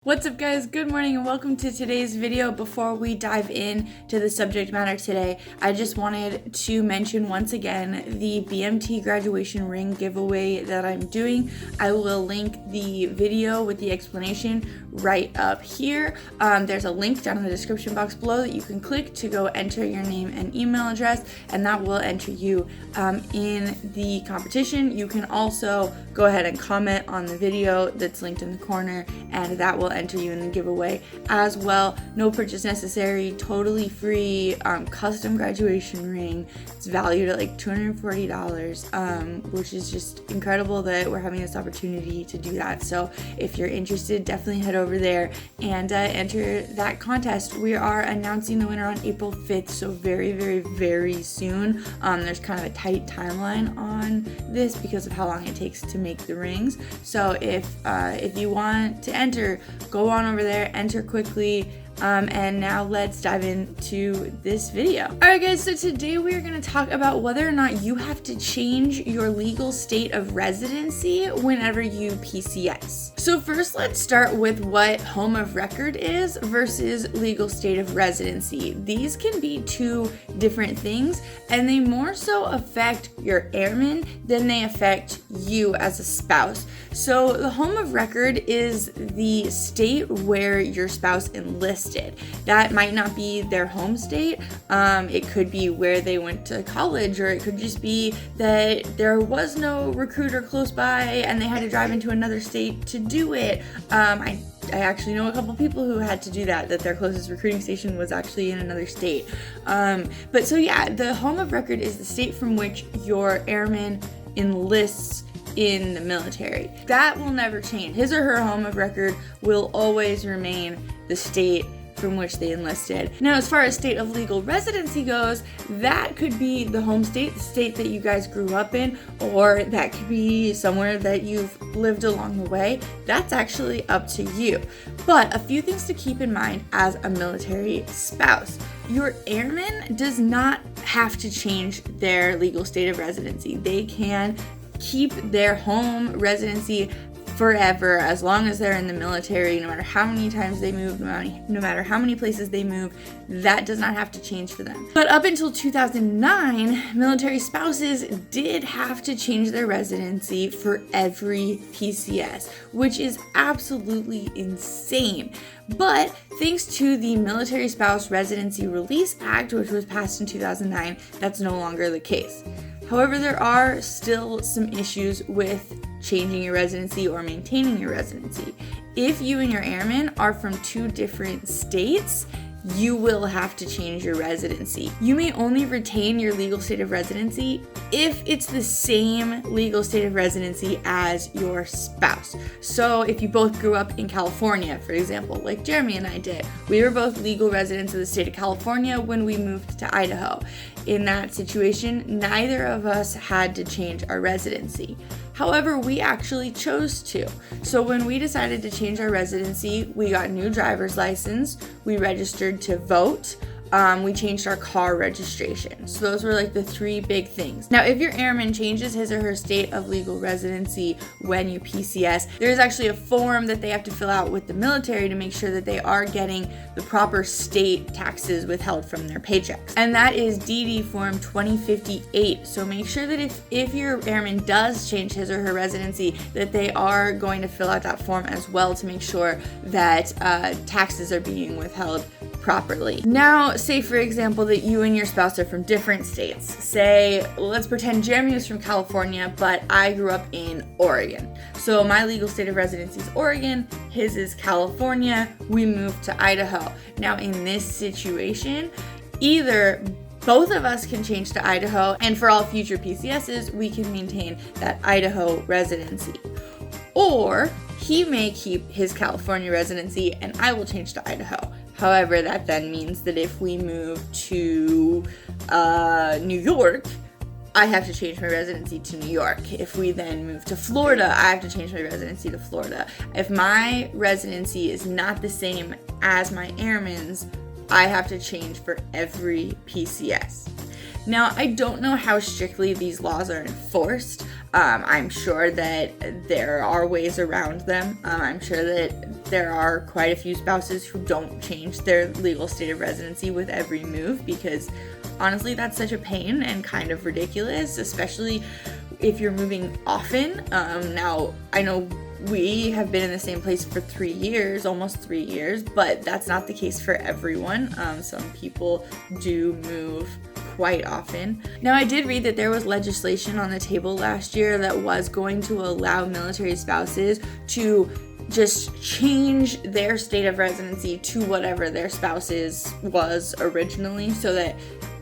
What's up guys, good morning and welcome to today's video. Before we dive in to the subject matter today, I just wanted to mention once again the BMT graduation ring giveaway that I'm doing. I will link the video with the explanation right up here. There's a link down in the description box below that you can click to go enter your name and email address, and that will enter you in the competition. You can also go ahead and comment on the video that's linked in the corner, and that will enter you in the giveaway as well. No purchase necessary, totally free, custom graduation ring. It's valued at like $240, which is just incredible that we're having this opportunity to do that. So if you're interested, definitely head over there and enter that contest. We are announcing the winner on April 5th, so very, very, very soon. There's kind of a tight timeline on this because of how long it takes to make the rings. So if you want to enter, go on over there, enter quickly. And now let's dive into this video. Alright guys, so today we are going to talk about whether or not you have to change your legal state of residency whenever you PCS. So first, let's start with what home of record is versus legal state of residency. These can be two different things, and they more so affect your airman than they affect you as a spouse. So the home of record is the state where your spouse enlisted. That might not be their home state. It could be where they went to college, or it could just be that there was no recruiter close by and they had to drive into another state to do it. I actually know a couple people who had to do that their closest recruiting station was actually in another state. But so yeah, the home of record is the state from which your airman enlists in the military. That will never change. His or her home of record will always remain the state from which they enlisted. Now, as far as state of legal residency goes, that could be the home state, the state that you guys grew up in, or that could be somewhere that you've lived along the way. That's actually up to you. But a few things to keep in mind as a military spouse. Your airman does not have to change their legal state of residency. They can keep their home residency forever, as long as they're in the military. No matter how many times they move, no matter how many places they move, that does not have to change for them. But up until 2009, military spouses did have to change their residency for every PCS, which is absolutely insane. But thanks to the Military Spouse Residency Release Act, which was passed in 2009, that's no longer the case. However, there are still some issues with changing your residency or maintaining your residency. If you and your airman are from two different states, you will have to change your residency. You may only retain your legal state of residency if it's the same legal state of residency as your spouse. So if you both grew up in California, for example, like Jeremy and I did, we were both legal residents of the state of California when we moved to Idaho. In that situation, neither of us had to change our residency. However, we actually chose to. So when we decided to change our residency, we got a new driver's license, we registered to vote, we changed our car registration. So those were like the three big things. Now, if your airman changes his or her state of legal residency when you PCS, there's actually a form that they have to fill out with the military to make sure that they are getting the proper state taxes withheld from their paychecks. And that is DD Form 2058. So make sure that if your airman does change his or her residency, that they are going to fill out that form as well to make sure that taxes are being withheld properly. Now, say for example that you and your spouse are from different states. Say, let's pretend Jeremy was from California, but I grew up in Oregon. So my legal state of residency is Oregon, his is California, we moved to Idaho. Now in this situation, either both of us can change to Idaho, and for all future PCSs, we can maintain that Idaho residency. Or he may keep his California residency and I will change to Idaho. However, that then means that if we move to New York, I have to change my residency to New York. If we then move to Florida, I have to change my residency to Florida. If my residency is not the same as my airman's, I have to change for every PCS. Now, I don't know how strictly these laws are enforced. I'm sure that there are ways around them. I'm sure that there are quite a few spouses who don't change their legal state of residency with every move, because honestly, that's such a pain and kind of ridiculous, especially if you're moving often. Now, I know we have been in the same place for 3 years, almost 3 years, but that's not the case for everyone. Some people do move quite often. Now, I did read that there was legislation on the table last year that was going to allow military spouses to just change their state of residency to whatever their spouse's was originally, so that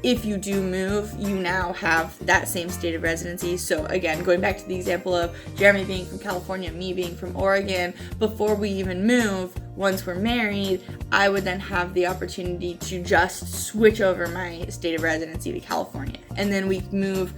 if you do move, you now have that same state of residency. So again, going back to the example of Jeremy being from California, me being from Oregon, before we even move, once we're married, I would then have the opportunity to just switch over my state of residency to California. And then we move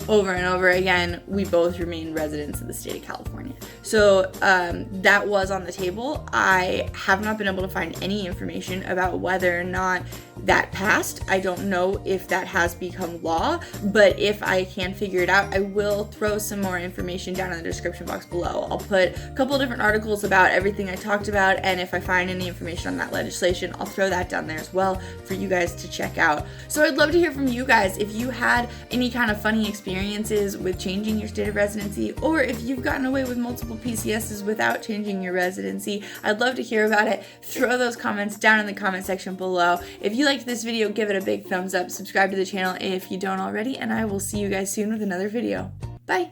over and over again, we both remain residents of the state of California. So that was on the table. I have not been able to find any information about whether or not that passed. I don't know if that has become law, but if I can figure it out, I will throw some more information down in the description box below. I'll put a couple of different articles about everything I talked about, and if I find any information on that legislation, I'll throw that down there as well for you guys to check out. So I'd love to hear from you guys if you had any kind of funny experiences with changing your state of residency, or if you've gotten away with multiple PCSs without changing your residency. I'd love to hear about it. Throw those comments down in the comment section below. If you liked this video, give it a big thumbs up, subscribe to the channel if you don't already, and I will see you guys soon with another video. Bye!